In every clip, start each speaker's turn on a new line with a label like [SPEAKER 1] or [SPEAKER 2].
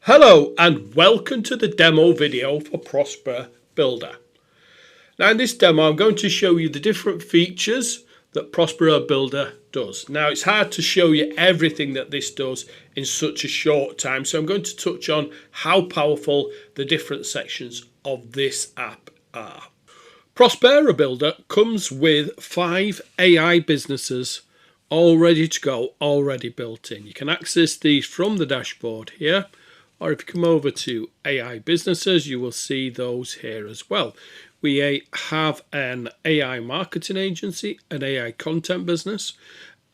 [SPEAKER 1] Hello and welcome to the demo video for ProsperaBuilder. Now in this demo I'm going to show you the different features that ProsperaBuilder does. Now it's hard to show you everything that this does in such a short time, so I'm going to touch on how powerful the different sections of this app are. ProsperaBuilder comes with 5 AI businesses all ready to go, already built in. You can access these from the dashboard here, or if you come over to AI businesses, you will see those here as well. We have an AI marketing agency, an AI content business,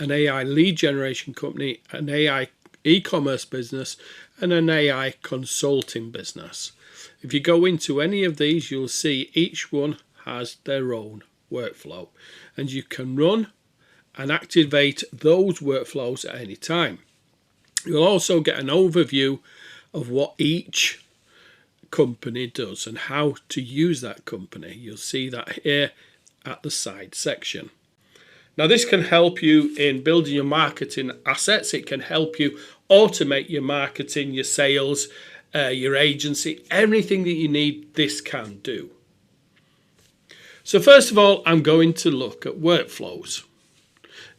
[SPEAKER 1] an AI lead generation company, an AI e-commerce business, and an AI consulting business. If you go into any of these, you'll see each one has their own workflow, and you can run and activate those workflows at any time. You'll also get an overview of what each company does and how to use that company. You'll see that here at the side section. Now this can help you in building your marketing assets. It can help you automate your marketing, your sales, your agency, everything that you need, this can do. So first of all, I'm going to look at workflows.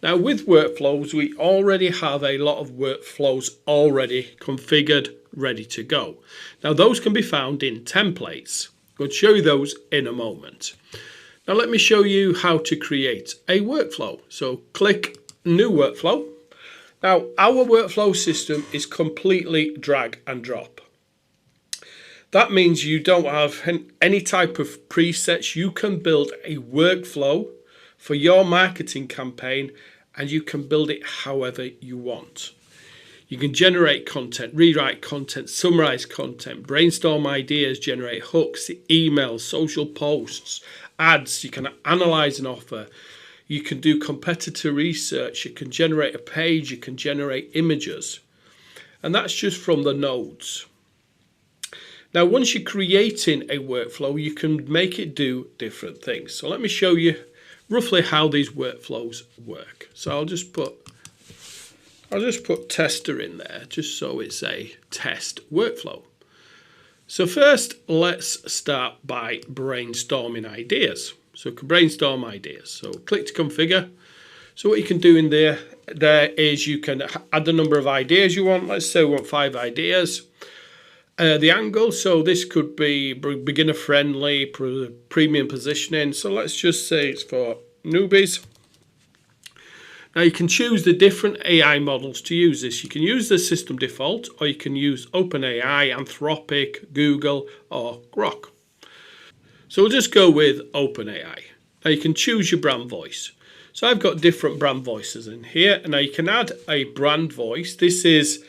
[SPEAKER 1] Now with workflows, we already have a lot of workflows already configured, ready to go. Now those can be found in templates. I'm going to show you those in a moment. Now let me show you how to create a workflow. So click New Workflow. Now our workflow system is completely drag and drop. That means you don't have any type of presets. You can build a workflow for your marketing campaign and you can build it however you want. You can generate content, rewrite content, summarize content, brainstorm ideas, generate hooks, emails, social posts, ads. You can analyze an offer. You can do competitor research. You can generate a page. You can generate images. And that's just from the nodes. Now, once you're creating a workflow, you can make it do different things. So let me show you roughly how these workflows work. So I'll just put tester in there just so it's a test workflow. So first let's start by brainstorming ideas. So you can brainstorm ideas. So click to configure. So what you can do in there is you can add the number of ideas you want. Let's say we want 5 ideas. The angle, so this could be beginner friendly, premium positioning. So let's just say it's for newbies. Now you can choose the different AI models to use this. You can use the system default, or you can use OpenAI, Anthropic, Google, or Grok. So we'll just go with OpenAI. Now you can choose your brand voice. So I've got different brand voices in here. Now you can add a brand voice. This is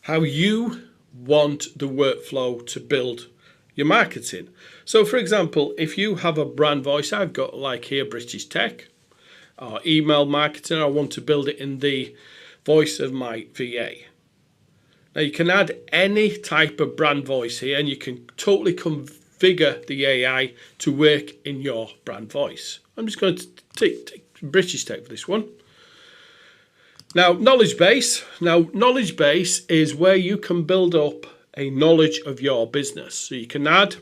[SPEAKER 1] how you want the workflow to build your marketing. So for example, if you have a brand voice, I've got like here British Tech or email marketing. I want to build it in the voice of my VA. Now you can add any type of brand voice here and you can totally configure the AI to work in your brand voice. I'm just going to take British Tech for this one. Now, knowledge base. Now, knowledge base is where you can build up a knowledge of your business. So you can add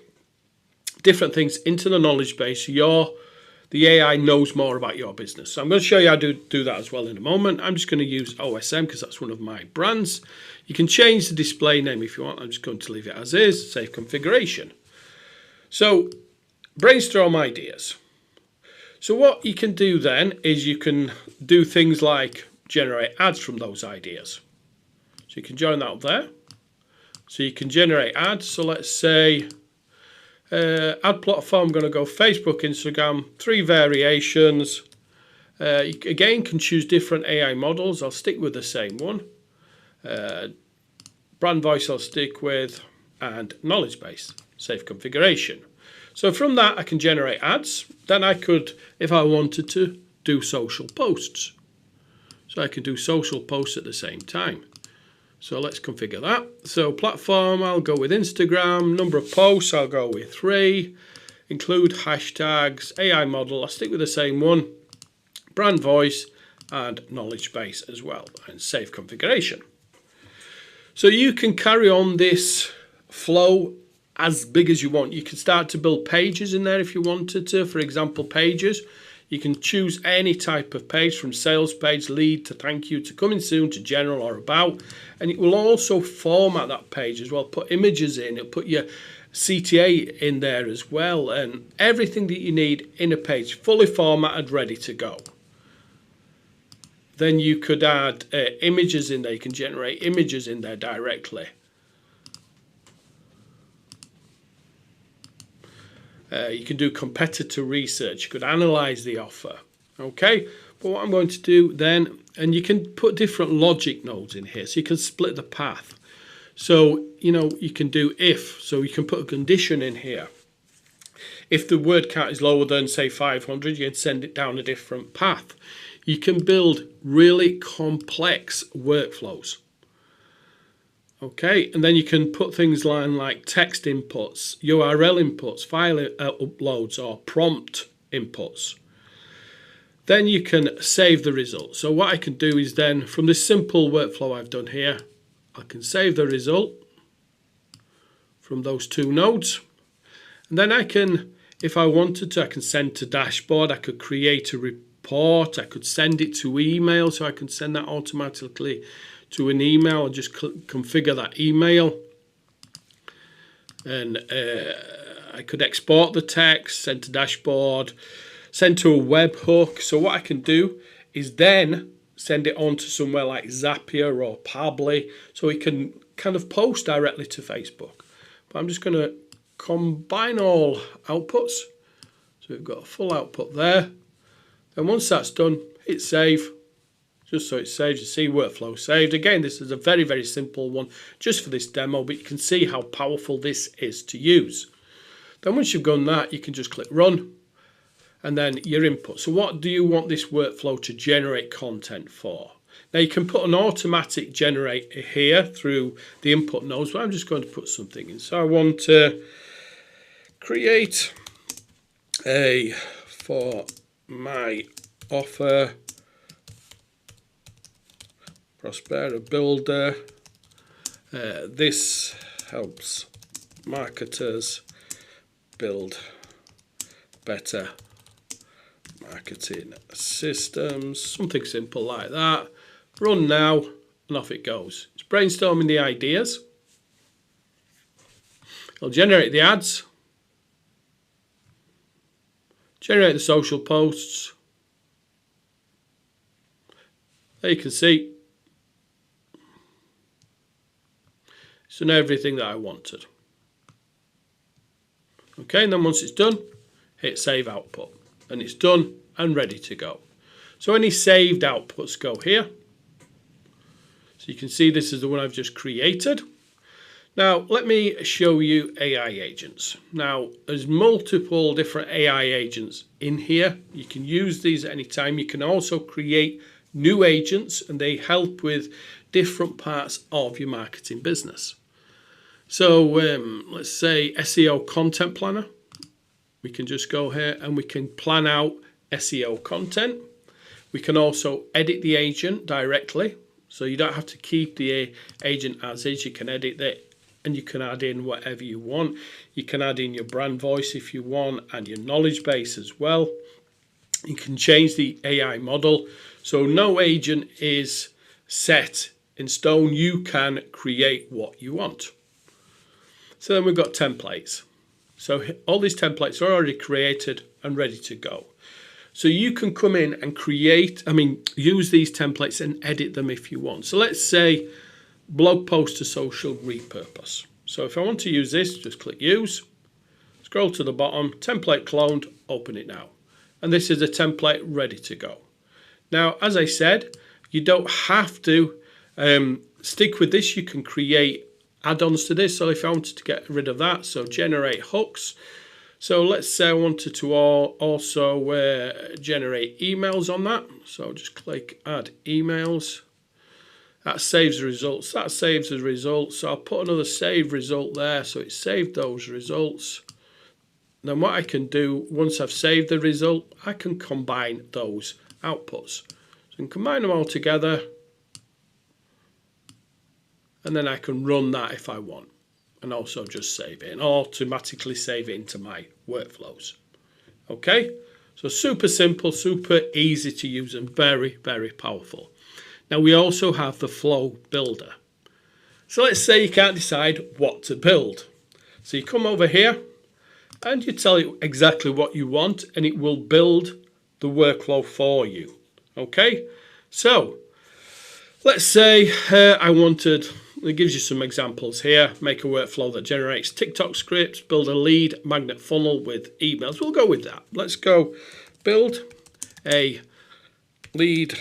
[SPEAKER 1] different things into the knowledge base. The AI knows more about your business. So I'm going to show you how to do that as well in a moment. I'm just going to use OSM because that's one of my brands. You can change the display name if you want. I'm just going to leave it as is. Save configuration. So brainstorm ideas. So what you can do then is you can do things like generate ads from those ideas. So you can join that up there. So you can generate ads. So let's say ad platform, I'm going to go Facebook, Instagram, 3 variations. You again can choose different AI models. I'll stick with the same one. Brand voice I'll stick with, and knowledge base. Save configuration. So from that I can generate ads. Then I could, if I wanted to, do social posts. So I can do social posts at the same time. So let's configure that. So platform, I'll go with Instagram. Number of posts, I'll go with 3. Include hashtags, AI model, I'll stick with the same one. Brand voice and knowledge base as well. And save configuration. So you can carry on this flow as big as you want. You can start to build pages in there if you wanted to. For example, pages. You can choose any type of page, from sales page, lead, to thank you, to coming soon, to general or about. And it will also format that page as well. Put images in. It'll put your CTA in there as well. And everything that you need in a page, fully formatted, ready to go. Then you could add images in there. You can generate images in there directly. You can do competitor research. You could analyze the offer. Okay, but what I'm going to do then, and you can put different logic nodes in here, so you can split the path. So, you know, you can do if, so you can put a condition in here. If the word count is lower than, say, 500, you can send it down a different path. You can build really complex workflows. Okay, and then you can put things like text inputs, URL inputs, file uploads, or prompt inputs. Then you can save the result. So what I can do is then, from this simple workflow I've done here, I can save the result from those two nodes. And then I can, if I wanted to, I can send to dashboard, I could create a report, I could send it to email, so I can send that automatically to an email and just configure that email. And I could export the text, send to dashboard, send to a webhook. So what I can do is then send it on to somewhere like Zapier or Pabbly, so we can kind of post directly to Facebook. But I'm just going to combine all outputs. So we've got a full output there. And once that's done, hit save. Just so it's saved, you see workflow saved. Again, this is a very, very simple one just for this demo, but you can see how powerful this is to use. Then once you've done that, you can just click run and then your input. So what do you want this workflow to generate content for? Now you can put an automatic generator here through the input nodes, but I'm just going to put something in. So I want to create a for my offer ProsperaBuilder. This helps marketers build better marketing systems. Something simple like that. Run now, and off it goes. It's brainstorming the ideas. It'll generate the ads, generate the social posts. There you can see it's done everything that I wanted. Okay, and then once it's done, hit save output, and it's done and ready to go. So any saved outputs go here. So you can see this is the one I've just created. Now let me show you AI agents. Now there's multiple different AI agents in here. You can use these at any time. You can also create new agents, and they help with different parts of your marketing business. So let's say SEO content planner. We can just go here and we can plan out SEO content. We can also edit the agent directly. So you don't have to keep the agent as is. You can edit it and you can add in whatever you want. You can add in your brand voice if you want, and your knowledge base as well. You can change the AI model. So no agent is set in stone. You can create what you want. So then we've got templates. So all these templates are already created and ready to go. So you can come in and use these templates and edit them if you want. So let's say blog post to social repurpose. So if I want to use this, just click use, scroll to the bottom, template cloned, open it now. And this is a template ready to go. Now, as I said, you don't have to stick with this. You can create add-ons to this. So if I wanted to get rid of that, so generate hooks. So let's say I wanted to also generate emails on that. So just click add emails. That saves the results. That saves the results. So I'll put another save result there. So it saved those results. Then what I can do, once I've saved the result, I can combine those outputs. So I can combine them all together. and then I can run that if I want, and also just save it and automatically save it into my workflows. Okay, so super simple, super easy to use, and very, very powerful. Now we also have the flow builder. So let's say you can't decide what to build. So you come over here and you tell it exactly what you want, and it will build the workflow for you. Okay, so let's say I wanted, it gives you some examples here, make a workflow that generates TikTok scripts, build a lead magnet funnel with emails. We'll go with that. Let's go build a lead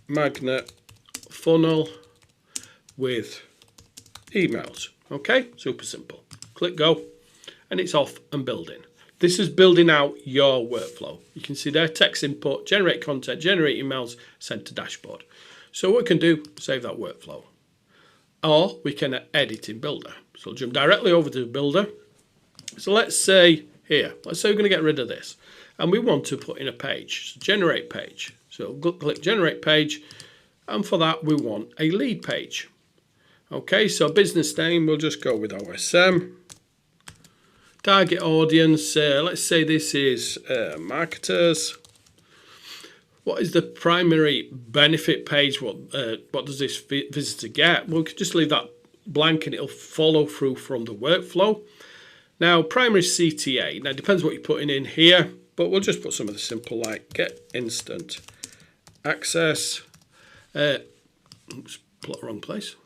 [SPEAKER 1] magnet funnel with emails. Okay, super simple. Click go, and it's off and building. This is building out your workflow. You can see there, text input, generate content, generate emails, send to dashboard. So what we can do, save that workflow. Or we can edit in Builder. So I'll jump directly over to Builder. So let's say here, let's say we're going to get rid of this, and we want to put in a page. So generate page. So click generate page, and for that we want a lead page. Okay, so business name, we'll just go with OSM. Target audience, let's say this is marketers. What is the primary benefit page? What does this visitor get? Well, we could just leave that blank and it'll follow through from the workflow. Now, primary CTA. Now, it depends what you're putting in here, but we'll just put some of the simple like get instant access. Oops, put the wrong place.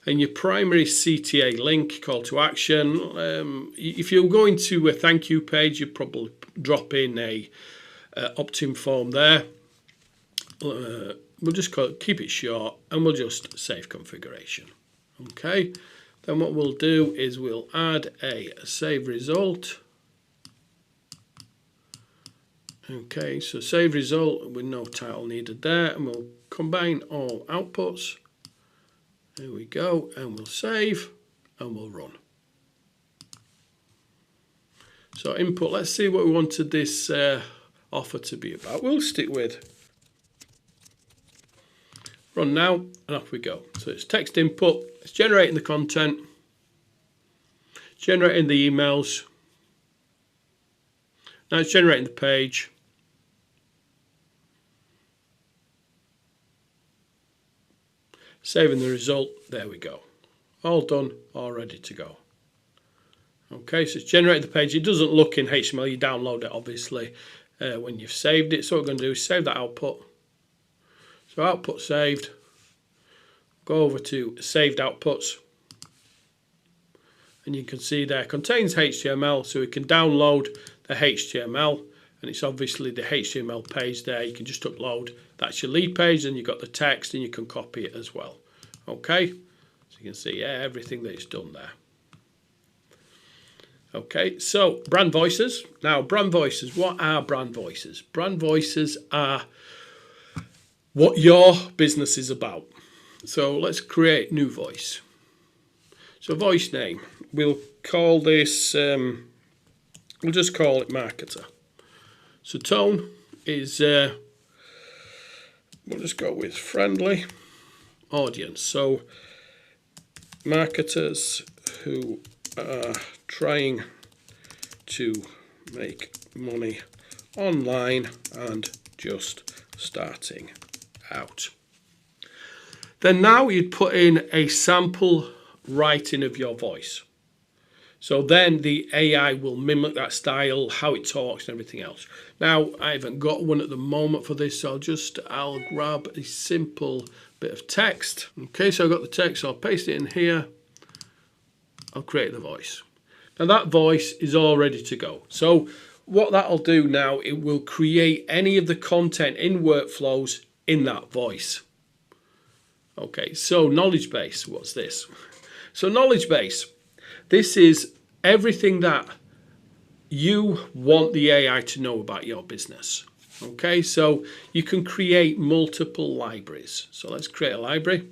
[SPEAKER 1] And your primary CTA link, call to action. If you're going to a thank you page, you probably drop in a opt-in form there. We'll just keep it short, and we'll just save configuration. Okay, then what we'll do is we'll add a save result. Okay, so save result with no title needed there, and we'll combine all outputs. There we go, and we'll save and we'll run. So input, let's see what we wanted this offer to be about. We'll stick with run now, and off we go. So it's text input, it's generating the content, generating the emails. Now it's generating the page. Saving the result, there we go. All done, all ready to go. Okay, so it's generated the page. It doesn't look in HTML, you download it obviously when you've saved it. So what we're going to do is save that output. So output saved, go over to saved outputs, and you can see there contains HTML, so we can download the HTML, and it's obviously the HTML page there. You can just upload, that's your lead page, and you've got the text, and you can copy it as well. Okay, so you can see everything that it's done there. Okay, so brand voices. Now, brand voices, what are brand voices? Brand voices are what your business is about. So let's create new voice. So voice name, we'll call this, we'll just call it marketer. So tone is, we'll just go with friendly audience. So marketers who are trying to make money online and just starting out. Then now you'd put in a sample writing of your voice. So then the AI will mimic that style, how it talks and everything else. Now, I haven't got one at the moment for this, so I'll grab a simple bit of text. Okay, so I've got the text, so I'll paste it in here. I'll create the voice. Now that voice is all ready to go. So what that'll do now, it will create any of the content in workflows in that voice. Okay, so knowledge base, what's this? So knowledge base, this is everything that you want the AI to know about your business. Okay, so you can create multiple libraries. So let's create a library.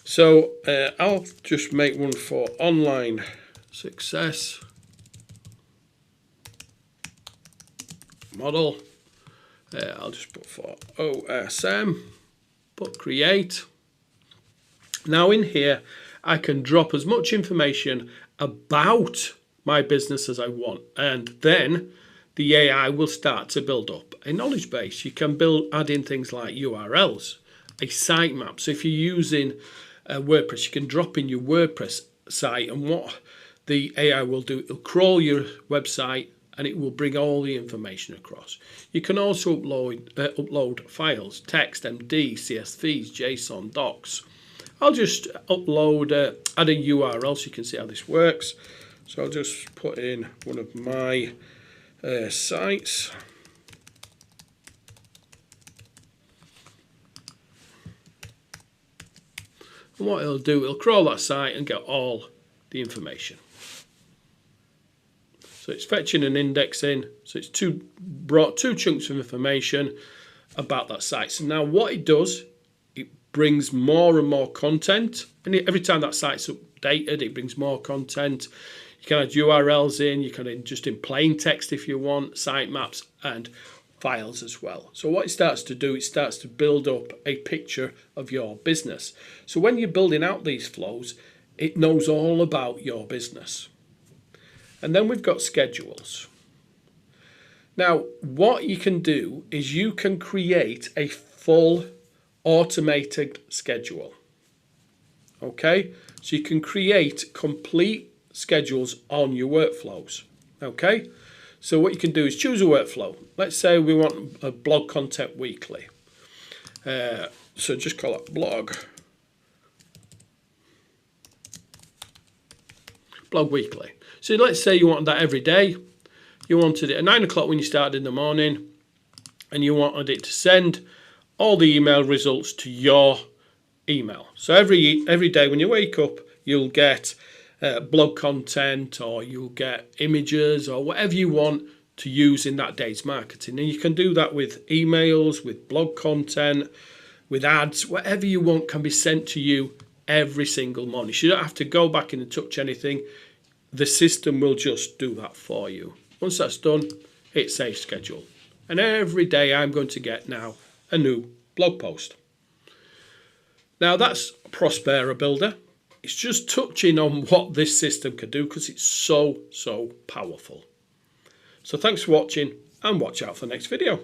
[SPEAKER 1] So I'll just make one for online success model. I'll just put for OSM put create. Now in here, I can drop as much information about my business as I want, and then the AI will start to build up a knowledge base. You can add in things like URLs, a sitemap. So if you're using WordPress, you can drop in your WordPress site, and what the AI will do, it'll crawl your website and it will bring all the information across. You can also upload files, text, MD, CSVs, JSON, docs. I'll just upload, add a URL so you can see how this works. So I'll just put in one of my sites. And what it'll do, it'll crawl that site and get all the information. So it's fetching and indexing. So it's brought two chunks of information about that site. So now what it does, it brings more and more content. And every time that site's updated, it brings more content. You can add URLs in, you can just in plain text if you want, sitemaps and files as well. So what it starts to do, it starts to build up a picture of your business. So when you're building out these flows, it knows all about your business. And then we've got schedules. Now, what you can do is you can create a full automated schedule. Okay, so you can create complete schedules on your workflows. Okay, so what you can do is choose a workflow. Let's say we want a blog content weekly. So just call it blog weekly. So let's say you want that every day. You wanted it at 9 o'clock when you started in the morning, and you wanted it to send all the email results to your email. So every day when you wake up, you'll get blog content, or you'll get images, or whatever you want to use in that day's marketing. And you can do that with emails, with blog content, with ads. Whatever you want can be sent to you every single morning. So you don't have to go back in and touch anything. The system will just do that for you. Once that's done, hit save schedule. And every day I'm going to get now a new blog post. Now that's ProsperaBuilder. It's just touching on what this system can do because it's so powerful. So thanks for watching, and watch out for the next video.